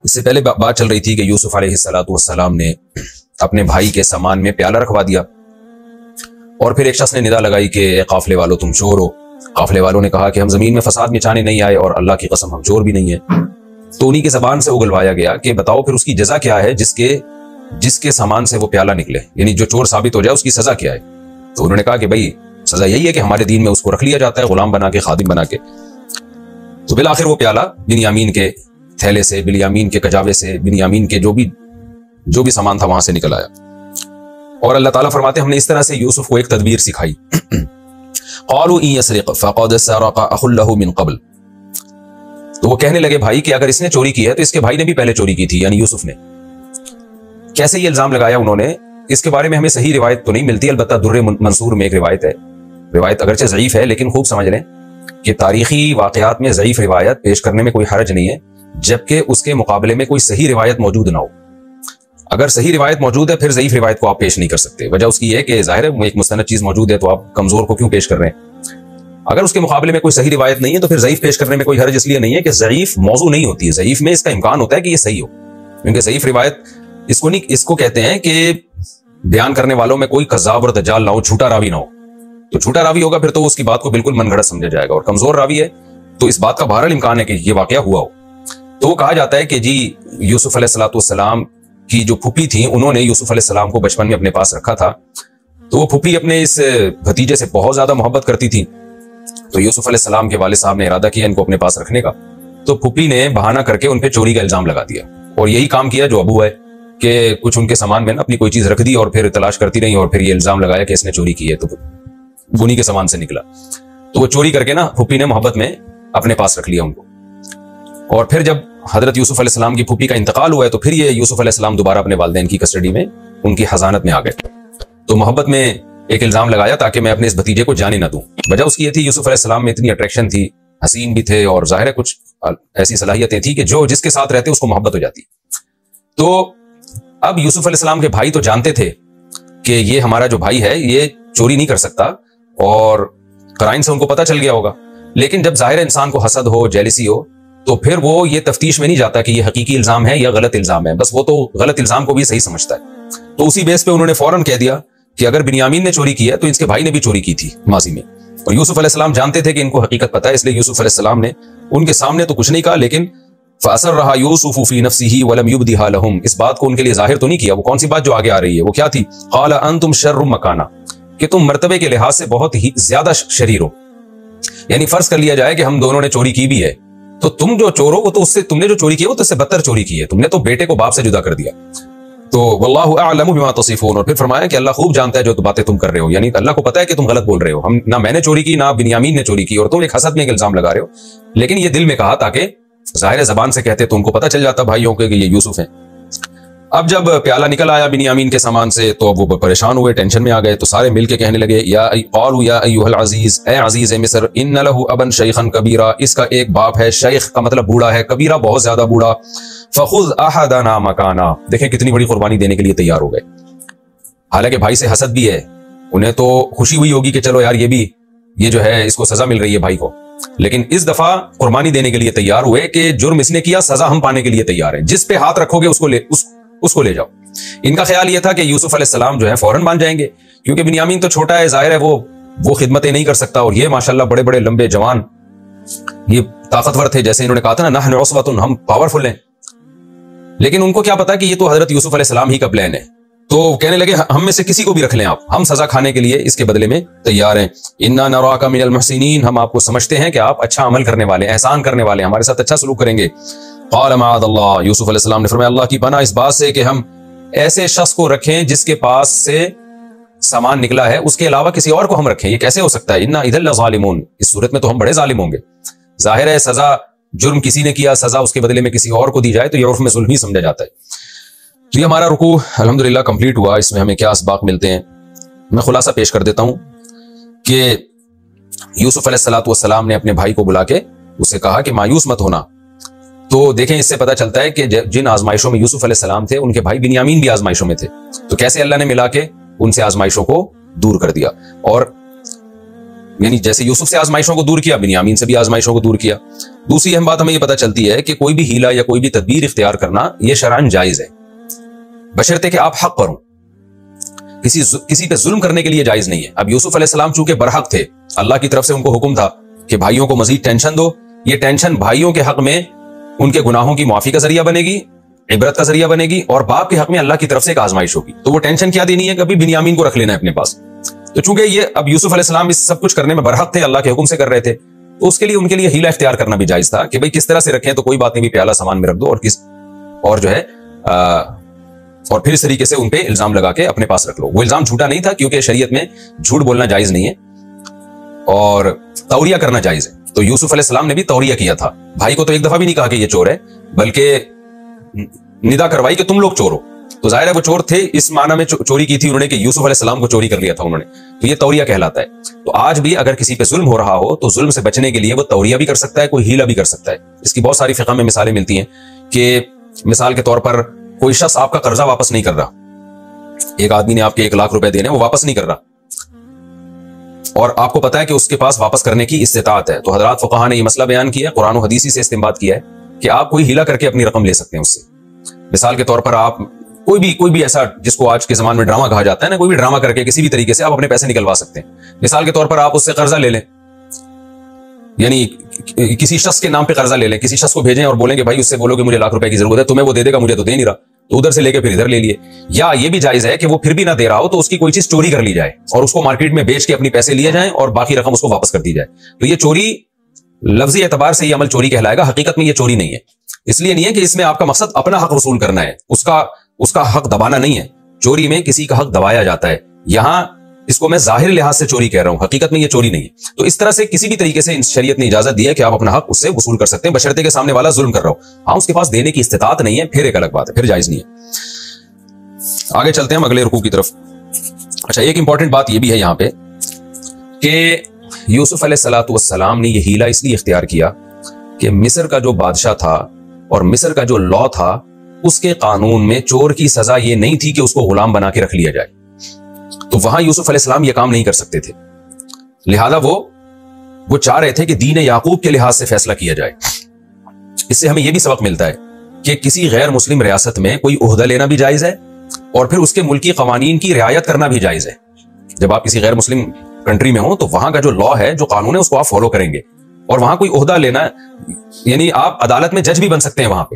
اس سے پہلے بات چل رہی تھی کہ یوسف علیہ السلام نے اپنے بھائی کے سامان میں پیالہ رکھوا دیا، اور پھر ایک شخص نے ندا لگائی کہ اے قافلے والوں تم چور ہو۔ قافلے والوں نے کہا کہ ہم زمین میں فساد مچانے نہیں آئے، اور اللہ کی قسم ہم چور بھی نہیں ہیں۔ تو انہی کی زبان سے اگلوایا گیا کہ بتاؤ پھر اس کی جزا کیا ہے جس کے سامان سے وہ پیالہ نکلے، یعنی جو چور ثابت ہو جائے اس کی سزا کیا ہے؟ تو انہوں نے کہا کہ بھائی سزا یہی ہے کہ ہمارے دین میں اس کو رکھ لیا جاتا ہے غلام بنا کے، خادم بنا کے۔ تو بالآخر وہ پیالہ بنیامین کے تھیلے سے، بنیامین کے کجاوے سے، بنیامین کے جو بھی سامان تھا وہاں سے نکل آیا۔ اور اللہ تعالیٰ فرماتے ہیں ہم نے اس طرح سے یوسف کو ایک تدبیر سکھائی۔ قالوا ان يسرق فقد سرق اخ له من قبل، تو وہ کہنے لگے بھائی کہ اگر اس نے چوری کی ہے تو اس کے بھائی نے بھی پہلے چوری کی تھی، یعنی یوسف نے۔ کیسے یہ الزام لگایا انہوں نے، اس کے بارے میں ہمیں صحیح روایت تو نہیں ملتی، البتہ در منصور میں ایک روایت ہے، روایت اگرچہ ضعیف ہے لیکن خوب سمجھ لیں کہ تاریخی واقعات میں ضعیف روایت پیش کرنے میں کوئی حرج نہیں ہے جبکہ اس کے مقابلے میں کوئی صحیح روایت موجود نہ ہو۔ اگر صحیح روایت موجود ہے پھر ضعیف روایت کو آپ پیش نہیں کر سکتے، وجہ اس کی یہ ہے کہ ظاہر ہے ایک مستند چیز موجود ہے تو آپ کمزور کو کیوں پیش کر رہے ہیں؟ اگر اس کے مقابلے میں کوئی صحیح روایت نہیں ہے تو پھر ضعیف پیش کرنے میں کوئی حرج اس لیے نہیں ہے کہ ضعیف موضوع نہیں ہوتی ہے، ضعیف میں اس کا امکان ہوتا ہے کہ یہ صحیح ہو، کیونکہ ضعیف روایت اس کو کہتے ہیں کہ بیان کرنے والوں میں کوئی کذاب اور دجال نہ ہو، جھوٹا راوی نہ ہو۔ تو جھوٹا راوی ہوگا پھر تو اس کی بات کو بالکل من گھڑت سمجھا جائے گا، اور کمزور راوی ہے تو اس بات کا بہرحال امکان ہے کہ یہ واقعہ ہوا ہو۔ تو وہ کہا جاتا ہے کہ جی یوسف علیہ السلام کی جو پھوپھی تھیں انہوں نے یوسف علیہ السلام کو بچپن میں اپنے پاس رکھا تھا، تو وہ پھوپھی اپنے اس بھتیجے سے بہت زیادہ محبت کرتی تھی، تو یوسف علیہ السلام کے والد صاحب نے ارادہ کیا ان کو اپنے پاس رکھنے کا، تو پھوپھی نے بہانہ کر کے ان پہ چوری کا الزام لگا دیا، اور یہی کام کیا جو ابو ہے کہ کچھ ان کے سامان میں نا اپنی کوئی چیز رکھ دی اور پھر تلاش کرتی رہی اور پھر یہ الزام لگایا کہ اس نے چوری کی ہے، تو انہی کے سامان سے نکلا، تو وہ چوری کر کے نا پھوپھی نے محبت میں اپنے پاس رکھ لیا ان کو۔ اور پھر جب حضرت یوسف علیہ السلام کی پھوپھی کا انتقال ہوا ہے تو پھر یہ یوسف علیہ السلام دوبارہ اپنے والدین کی کسٹڈی میں ان کی حضانت میں آ گئے، تو محبت میں ایک الزام لگایا تاکہ میں اپنے اس بھتیجے کو جانے نہ دوں۔ وجہ اس کی یہ تھی یوسف علیہ السلام میں اتنی اٹریکشن تھی، حسین بھی تھے اور ظاہر ہے کچھ ایسی صلاحیتیں تھی کہ جس کے ساتھ رہتے اس کو محبت ہو جاتی۔ تو اب یوسف علیہ السلام کے بھائی تو جانتے تھے کہ یہ ہمارا جو بھائی ہے یہ چوری نہیں کر سکتا، اور قرائن سے ان کو پتہ چل گیا ہوگا، لیکن جب ظاہر انسان کو حسد ہو، جیلسی ہو، تو پھر وہ یہ تفتیش میں نہیں جاتا کہ یہ حقیقی الزام ہے یا غلط الزام ہے، بس وہ تو غلط الزام کو بھی صحیح سمجھتا ہے۔ تو اسی بیس پہ انہوں نے فوراً کہہ دیا کہ اگر بنیامین نے چوری کی ہے تو اس کے بھائی نے بھی چوری کی تھی ماضی میں، اور یوسف علیہ السلام جانتے تھے کہ ان کو حقیقت پتہ ہے، اس لیے یوسف علیہ السلام نے ان کے سامنے تو کچھ نہیں کہا، لیکن فَأَسَرَّهَا يُوسُفُ فِي نَفْسِهِ وَلَمْ يُبْدِهَا لَهُمْ، اس بات کو ان کے لیے ظاہر تو نہیں کیا۔ وہ کون سی بات جو آگے آ رہی ہے وہ کیا تھی؟ قَالَ أَنْتُمْ شَرٌّ مَكَانًا، کہ تم مرتبے کے لحاظ سے بہت ہی زیادہ شریر ہو، یعنی فرض کر لیا جائے کہ ہم دونوں نے چوری کی بھی ہے تو تم جو چور ہو وہ تو اس سے، تم نے جو چوری کی ہے وہ تو اس سے بدتر چوری کی ہے، تم نے تو بیٹے کو باپ سے جدا کر دیا۔ تو واللہ اعلم بما تصفون، اور پھر فرمایا کہ اللہ خوب جانتا ہے جو باتیں تم کر رہے ہو، یعنی اللہ کو پتہ ہے کہ تم غلط بول رہے ہو، ہم نہ میں نے چوری کی نہ بنیامین نے چوری کی، اور تم ایک حسد میں ایک الزام لگا رہے ہو، لیکن یہ دل میں کہا تاکہ ظاہر زبان سے کہتے تو ان کو پتہ چل جاتا بھائیوں کے کہ یہ یوسف ہیں۔ اب جب پیالہ نکل آیا بنیامین کے سامان سے تو اب وہ پریشان ہوئے، ٹینشن میں آ گئے، تو سارے مل کے کہنے لگے قالوا یا ایھا العزیز، اے عزیز مصر، ان لہ ابا شیخا کبیرا، اس کا ایک باپ ہے، شیخ کا مطلب بوڑھا ہے، کبیرہ بہت زیادہ بوڑھا، فخذ احدنا مکانا، دیکھیں کتنی بڑی قربانی دینے کے لیے تیار ہو گئے۔ حالانکہ بھائی سے حسد بھی ہے، انہیں تو خوشی ہوئی ہوگی کہ چلو یار یہ جو ہے اس کو سزا مل رہی ہے بھائی کو، لیکن اس دفعہ قربانی دینے کے لیے تیار ہوئے کہ جرم اس نے کیا، سزا ہم پانے کے لیے تیار ہیں، جس پہ ہاتھ رکھو گے اس کو لے جاؤ۔ ان کا خیال یہ تھا کہ یوسف علیہ السلام جو ہے فوراً مان جائیں گے، کیونکہ بنیامین تو چھوٹا ہے، ظاہر ہے وہ خدمتیں نہیں کر سکتا، اور یہ ماشاءاللہ بڑے بڑے لمبے جوان، یہ طاقتور تھے، جیسے انہوں نے کہا تھا نا نحن عصبۃ، ہم پاورفل ہیں، لیکن ان کو کیا پتا کہ یہ تو حضرت یوسف علیہ السلام ہی کا پلان ہے، تو کہنے لگے ہم میں سے کسی کو بھی رکھ لیں آپ، ہم سزا کھانے کے لیے اس کے بدلے میں تیار ہیں۔ انا نراک من المحسنین، ہم آپ کو سمجھتے ہیں کہ آپ اچھا عمل کرنے والے، احسان کرنے والے، ہمارے ساتھ اچھا سلوک کریں گے۔ قال معاذ اللہ، یوسف علیہ السلام نے فرمایا اللہ کی پناہ اس بات سے کہ ہم ایسے شخص کو رکھیں جس کے پاس سے سامان نکلا ہے، اس کے علاوہ کسی اور کو ہم رکھیں، یہ کیسے ہو سکتا ہے؟ انا اذا لظالمون، اس صورت میں تو ہم بڑے ظالم ہوں گے۔ ظاہر ہے سزا، جرم کسی نے کیا، سزا اس کے بدلے میں کسی اور کو دی جائے تو یہ عرف میں ظلم ہی سمجھا جاتا ہے۔ تو یہ ہمارا رکوع الحمدللہ کمپلیٹ ہوا، اس میں ہمیں کیا اسباق ملتے ہیں، میں خلاصہ پیش کر دیتا ہوں کہ یوسف علیہ السلام نے اپنے بھائی کو بلا کے اسے کہا کہ مایوس مت ہونا۔ تو دیکھیں اس سے پتہ چلتا ہے کہ جن آزمائشوں میں یوسف علیہ السلام تھے ان کے بھائی بنیامین بھی آزمائشوں میں تھے، تو کیسے اللہ نے ملا کے ان سے آزمائشوں کو دور کر دیا، اور یعنی جیسے یوسف سے آزمائشوں کو دور کیا، بنیامین سے بھی آزمائشوں کو دور کیا۔ دوسری اہم بات ہمیں یہ پتہ چلتی ہے کہ کوئی بھی ہیلا یا کوئی بھی تدبیر اختیار کرنا یہ شرعاً جائز ہے، بشرطے کہ آپ حق پر ہوں، کسی پہ ظلم کرنے کے لیے جائز نہیں ہے۔ اب یوسف علیہ السلام چونکہ برحق تھے، اللہ کی طرف سے ان کو حکم تھا کہ بھائیوں کو مزید ٹینشن دو، یہ ٹینشن بھائیوں کے حق میں ان کے گناہوں کی معافی کا ذریعہ بنے گی، عبرت کا ذریعہ بنے گی، اور باپ کے حق میں اللہ کی طرف سے ایک آزمائش ہوگی۔ تو وہ ٹینشن کیا دینی ہے؟ کبھی بنیامین کو رکھ لینا ہے اپنے پاس۔ تو چونکہ یہ اب یوسف علیہ السلام اس سب کچھ کرنے میں برحق تھے، اللہ کے حکم سے کر رہے تھے، تو اس کے لیے ان کے لیے ہیلا اختیار کرنا بھی جائز تھا کہ بھئی کس طرح سے رکھیں، تو کوئی بات نہیں بھی پیالہ سامان میں رکھ دو اور جو ہے اور پھر اس طریقے سے ان پہ الزام لگا کے اپنے پاس رکھ لو۔ وہ الزام جھوٹا نہیں تھا کیونکہ شریعت میں جھوٹ بولنا جائز نہیں ہے اور توریہ کرنا جائز ہے۔ تو یوسف علیہ السلام نے بھی توریہ کیا تھا، بھائی کو تو ایک دفعہ بھی نہیں کہا کہ یہ چور ہے، بلکہ ندا کروائی کہ تم لوگ چور ہو۔ تو ظاہر ہے وہ چور تھے، اس معنی میں چوری کی تھی انہوں نے کہ یوسف علیہ السلام کو چوری کر لیا تھا انہوں نے، تو یہ توریہ کہلاتا ہے۔ تو آج بھی اگر کسی پہ ظلم ہو رہا ہو تو ظلم سے بچنے کے لیے وہ توریہ بھی کر سکتا ہے، کوئی ہیلا بھی کر سکتا ہے۔ اس کی بہت ساری فقہ میں مثالیں ملتی ہیں کہ مثال کے طور پر کوئی شخص آپ کا قرضہ واپس نہیں کر رہا، ایک آدمی نے آپ کے 1 لاکھ روپے دینے وہ واپس نہیں کر رہا، اور آپ کو پتا ہے کہ اس کے پاس واپس کرنے کی استطاعت ہے، تو حضرات فقہا نے یہ مسئلہ بیان کیا، قرآن و حدیثی سے استنباط کیا ہے کہ آپ کوئی ہیلا کر کے اپنی رقم لے سکتے ہیں اس سے۔ مثال کے طور پر آپ کوئی بھی ایسا جس کو آج کے زمان میں ڈرامہ کہا جاتا ہے نا، کوئی بھی ڈرامہ کر کے کسی بھی طریقے سے آپ اپنے پیسے نکلوا سکتے ہیں۔ مثال کے طور پر آپ اس سے قرضہ لے لیں، یعنی کسی شخص کے نام پہ قرضہ لے لیں، کسی شخص کو بھیجیں اور بولیں کہ بھائی اس سے بولو کہ مجھے 1 لاکھ روپے کی ضرورت ہے، تمہیں وہ دے دے گا، مجھے تو دے نہیں رہا، تو ادھر سے لے کے پھر ادھر لے لیے۔ یا یہ بھی جائز ہے کہ وہ پھر بھی نہ دے رہا ہو تو اس کی کوئی چیز چوری کر لی جائے اور اس کو مارکیٹ میں بیچ کے اپنی پیسے لیے جائیں اور باقی رقم اس کو واپس کر دی جائے۔ تو یہ چوری لفظی اعتبار سے یہ عمل چوری کہلائے گا، حقیقت میں یہ چوری نہیں ہے۔ اس لیے نہیں ہے کہ اس میں آپ کا مقصد اپنا حق وصول کرنا ہے، اس کا حق دبانا نہیں ہے۔ چوری میں کسی کا حق دبایا جاتا ہے، یہاں اس کو میں ظاہر لحاظ سے چوری کہہ رہا ہوں، حقیقت میں یہ چوری نہیں ہے۔ تو اس طرح سے کسی بھی طریقے سے شریعت نے اجازت دی ہے کہ آپ اپنا حق اس سے وصول کر سکتے ہیں، بشرطے کے سامنے والا ظلم کر رہا ہو۔ ہاں اس کے پاس دینے کی استطاعت نہیں ہے، پھر ایک الگ بات ہے، پھر جائز نہیں ہے۔ آگے چلتے ہیں ہم اگلے رکوع کی طرف۔ اچھا، ایک امپورٹنٹ بات یہ بھی ہے یہاں پہ کہ یوسف علیہ السلام نے یہ ہیلا اس لیے اختیار کیا کہ مصر کا جو بادشاہ تھا اور مصر کا جو لا تھا، اس کے قانون میں چور کی سزا یہ نہیں تھی کہ اس کو غلام بنا کے رکھ لیا جائے، تو وہاں یوسف علیہ السلام یہ کام نہیں کر سکتے تھے، لہذا وہ چاہ رہے تھے کہ دین یعقوب کے لحاظ سے فیصلہ کیا جائے۔ اس سے ہمیں یہ بھی سبق ملتا ہے کہ کسی غیر مسلم ریاست میں کوئی عہدہ لینا بھی جائز ہے اور پھر اس کے ملکی قوانین کی رعایت کرنا بھی جائز ہے۔ جب آپ کسی غیر مسلم کنٹری میں ہوں تو وہاں کا جو لا ہے، جو قانون ہے، اس کو آپ فالو کریں گے، اور وہاں کوئی عہدہ لینا، یعنی آپ عدالت میں جج بھی بن سکتے ہیں وہاں پہ۔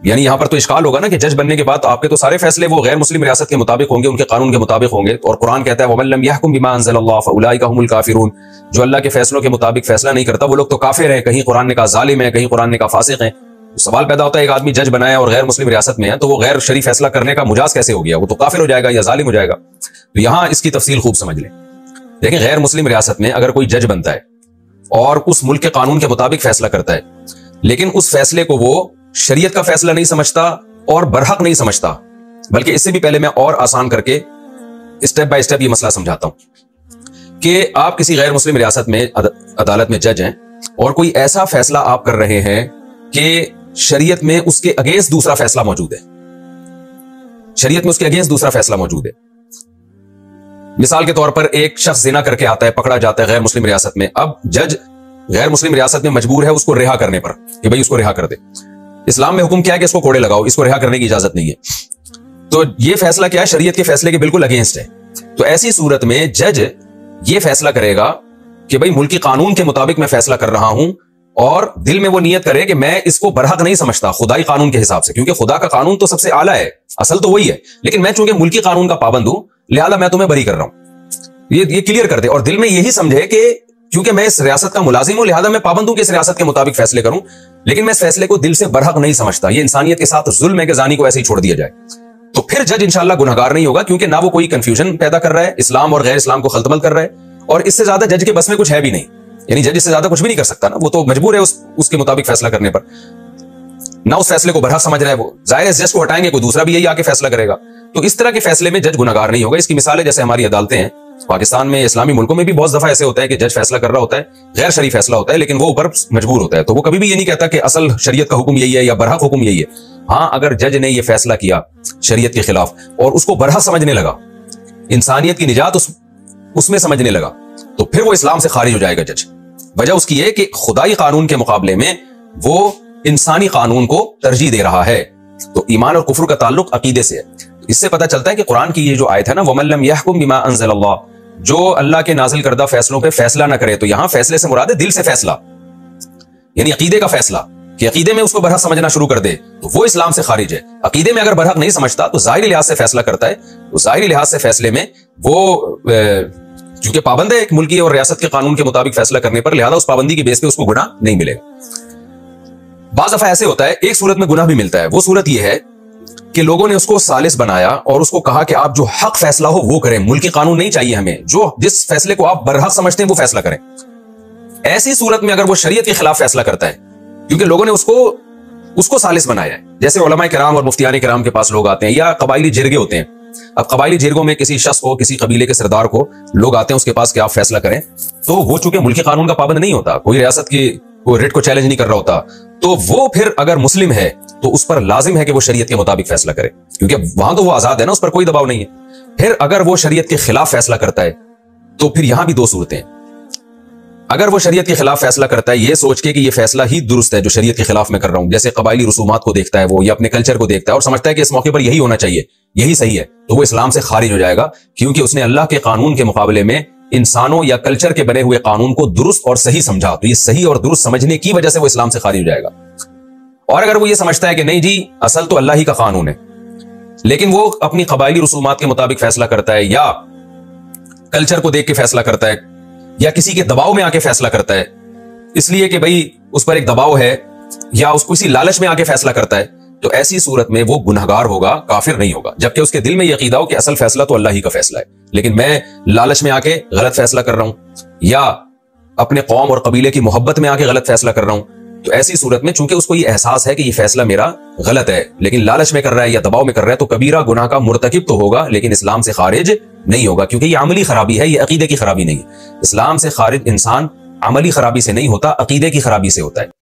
یعنی یہاں پر تو اشکال ہوگا نا کہ جج بننے کے بعد آپ کے تو سارے فیصلے وہ غیر مسلم ریاست کے مطابق ہوں گے، ان کے قانون کے مطابق ہوں گے، اور قرآن کہتا ہے وَمَن لَّمْ يَحْكُم بِمَا أَنزَلَ اللَّهُ فَأُولَٰئِكَ هُمُ الْكَافِرُونَ، جو اللہ کے فیصلوں کے مطابق فیصلہ نہیں کرتا وہ لوگ تو کافر ہیں۔ کہیں قرآن نے کہا ظالم ہے، کہیں قرآن نے کہا فاسق ہیں۔ سوال پیدا ہوتا ہے ایک آدمی جج بنایا اور غیر مسلم ریاست میں ہے تو وہ غیر شرعی فیصلہ کرنے کا مجاز کیسے ہو گیا؟ وہ تو کافر ہو جائے گا یا ظالم ہو جائے گا۔ تو یہاں اس کی تفصیل خوب سمجھ لیں۔ دیکھیں، غیر مسلم ریاست میں اگر کوئی جج بنتا ہے اور اس ملک کے قانون کے مطابق فیصلہ کرتا ہے، لیکن اس فیصلے کو وہ شریعت کا فیصلہ نہیں سمجھتا اور برحق نہیں سمجھتا، بلکہ اس سے بھی پہلے میں اور آسان کر کے اسٹیپ بائی اسٹیپ یہ مسئلہ سمجھاتا ہوں کہ آپ کسی غیر مسلم ریاست میں عدالت میں جج ہیں اور کوئی ایسا فیصلہ آپ کر رہے ہیں کہ شریعت میں اس کے اگینسٹ دوسرا فیصلہ موجود ہے، شریعت میں اس کے اگینسٹ دوسرا فیصلہ موجود ہے۔ مثال کے طور پر ایک شخص زنا کر کے آتا ہے، پکڑا جاتا ہے غیر مسلم ریاست میں، اب جج غیر مسلم ریاست میں مجبور ہے اس کو رہا کرنے پر کہ بھئی اس کو رہا کر دے۔ اسلام میں حکم کیا ہے کہ اس کو کوڑے لگاؤ، اس کو رہا کرنے کی اجازت نہیں ہے۔ تو یہ فیصلہ کیا ہے؟ شریعت کے فیصلے کے بالکل اگینسٹ ہے۔ تو ایسی صورت میں جج یہ فیصلہ کرے گا کہ بھئی ملکی قانون کے مطابق میں فیصلہ کر رہا ہوں، اور دل میں وہ نیت کرے کہ میں اس کو برحق نہیں سمجھتا خدائی قانون کے حساب سے، کیونکہ خدا کا قانون تو سب سے اعلیٰ ہے، اصل تو وہی ہے، لیکن میں چونکہ ملکی قانون کا پابند ہوں لہذا میں تمہیں بری کر رہا ہوں۔ یہ کلیئر کر دے اور دل میں یہی سمجھے کہ کیونکہ میں اس ریاست کا ملازم ہوں لہذا میں پابند ہوں کہ اس ریاست کے مطابق فیصلے کروں، لیکن میں اس فیصلے کو دل سے برحق نہیں سمجھتا۔ یہ انسانیت کے ساتھ ظلم ہے کہ زانی کو ایسے ہی چھوڑ دیا جائے، تو پھر جج انشاءاللہ گنہگار نہیں ہوگا، کیونکہ نہ وہ کوئی کنفیوژن پیدا کر رہا ہے، اسلام اور غیر اسلام کو خلط کر رہا ہے، اور اس سے زیادہ جج کے بس میں کچھ ہے بھی نہیں، یعنی جج اس سے زیادہ کچھ بھی نہیں کر سکتا نا، وہ تو مجبور ہے اس کے مطابق فیصلہ کرنے پر، نہ اس فیصلے کو برحق سمجھ رہا ہے وہ، ظاہر ہے جج کو ہٹائیں گے کوئی دوسرا بھی یہی آ کے فیصلہ کرے گا، تو اس طرح کے فیصلے میں جج گنہگار نہیں ہوگا۔ اس کی مثالیں جیسے ہماری عدالتیں ہیں، پاکستان میں اسلامی ملکوں میں بھی بہت دفعہ ایسے ہوتا ہے کہ جج فیصلہ کر رہا ہوتا ہے، غیر شرعی فیصلہ ہوتا ہے، لیکن وہ اوپر مجبور ہوتا ہے، تو وہ کبھی بھی یہ نہیں کہتا کہ اصل شریعت کا حکم یہی ہے یا برحق حکم یہی ہے۔ ہاں اگر جج نے یہ فیصلہ کیا شریعت کے خلاف اور اس کو برحق سمجھنے لگا، انسانیت کی نجات اس میں سمجھنے لگا، تو پھر وہ اسلام سے خارج ہو جائے گا جج، وجہ اس کی ہے کہ خدائی قانون کے مقابلے میں وہ انسانی قانون کو ترجیح دے رہا ہے. تو ایمان اور کفر کا تعلق عقیدے سے ہے. اس سے پتہ چلتا ہے کہ قرآن کی یہ جو آیت ہے نا وَمَن لَّمْ يَحْكُم بِمَا أَنزَلَ اللَّهُ، جو اللہ کے نازل کردہ فیصلوں پہ فیصلہ نہ کرے، تو یہاں فیصلے سے مراد ہے دل سے فیصلہ، یعنی عقیدے کا فیصلہ، کہ عقیدے میں اس کو برحق سمجھنا شروع کر دے تو وہ اسلام سے خارج ہے. عقیدے میں اگر برحق نہیں سمجھتا تو ظاہری لحاظ سے فیصلہ کرتا ہے، تو ظاہری لحاظ سے فیصلے میں وہ چونکہ پابند ہے ایک ملکی اور ریاست کے قانون کے مطابق فیصلہ کرنے پر، لہذا اس پابندی کی بیس پہ اس کو گناہ نہیں ملے گا. بعض دفعہ ایسے ہوتا ہے ایک صورت میں گناہ بھی ملتا ہے، وہ صورت یہ ہے کہ لوگوں نے اس کو ثالث بنایا اور اس کو کہا کہ آپ جو حق فیصلہ ہو وہ کریں، ملکی قانون نہیں چاہیے ہمیں، جو جس فیصلے کو آپ برحق سمجھتے ہیں وہ فیصلہ کریں. ایسی صورت میں اگر وہ شریعت کے خلاف فیصلہ کرتا ہے کیونکہ لوگوں نے اس کو ثالث بنایا ہے، جیسے علماء کرام اور مفتیان کرام کے پاس لوگ آتے ہیں یا قبائلی جرگے ہوتے ہیں. اب قبائلی جرگوں میں کسی شخص کو، کسی قبیلے کے سردار کو لوگ آتے ہیں اس کے پاس کہ آپ فیصلہ کریں، تو وہ چونکہ ملکی قانون کا پابند نہیں ہوتا، کوئی ریاست کی کوئی ریٹ کو چیلنج نہیں کر رہا ہوتا، تو وہ پھر اگر مسلم ہے تو اس پر لازم ہے کہ وہ شریعت کے مطابق فیصلہ کرے، کیونکہ وہاں تو وہ آزاد ہے نا، اس پر کوئی دباؤ نہیں ہے. پھر اگر وہ شریعت کے خلاف فیصلہ کرتا ہے تو پھر یہاں بھی دو صورتیں ہیں. اگر وہ شریعت کے خلاف فیصلہ کرتا ہے یہ سوچ کے کہ یہ فیصلہ ہی درست ہے جو شریعت کے خلاف میں کر رہا ہوں، جیسے قبائلی رسومات کو دیکھتا ہے وہ یا اپنے کلچر کو دیکھتا ہے اور سمجھتا ہے کہ اس موقع پر یہی ہونا چاہیے، یہی صحیح ہے، تو وہ اسلام سے خارج ہو جائے گا، کیونکہ اس نے اللہ کے قانون کے مقابلے میں انسانوں یا کلچر کے بنے ہوئے قانون کو درست اور صحیح سمجھا. تو یہ صحیح اور درست سمجھنے کی وجہ سے وہ اسلام سے خارج ہو جائے گا. اور اگر وہ یہ سمجھتا ہے کہ نہیں جی اصل تو اللہ ہی کا قانون ہے، لیکن وہ اپنی قبائلی رسومات کے مطابق فیصلہ کرتا ہے یا کلچر کو دیکھ کے فیصلہ کرتا ہے یا کسی کے دباؤ میں آ کے فیصلہ کرتا ہے، اس لیے کہ بھئی اس پر ایک دباؤ ہے یا اس کو کسی لالچ میں آ کے فیصلہ کرتا ہے، تو ایسی صورت میں وہ گنہگار ہوگا، کافر نہیں ہوگا، جبکہ اس کے دل میں یہ عقیدہ ہو کہ اصل فیصلہ تو اللہ ہی کا فیصلہ ہے، لیکن میں لالچ میں آ کے غلط فیصلہ کر رہا ہوں یا اپنے قوم اور قبیلے کی محبت میں آ کے غلط فیصلہ کر رہا ہوں. تو ایسی صورت میں چونکہ اس کو یہ احساس ہے کہ یہ فیصلہ میرا غلط ہے لیکن لالچ میں کر رہا ہے یا دباؤ میں کر رہا ہے، تو کبیرہ گناہ کا مرتکب تو ہوگا لیکن اسلام سے خارج نہیں ہوگا، کیونکہ یہ عملی خرابی ہے، یہ عقیدے کی خرابی نہیں ہے. اسلام سے خارج انسان عملی خرابی سے نہیں ہوتا، عقیدے کی خرابی سے ہوتا ہے.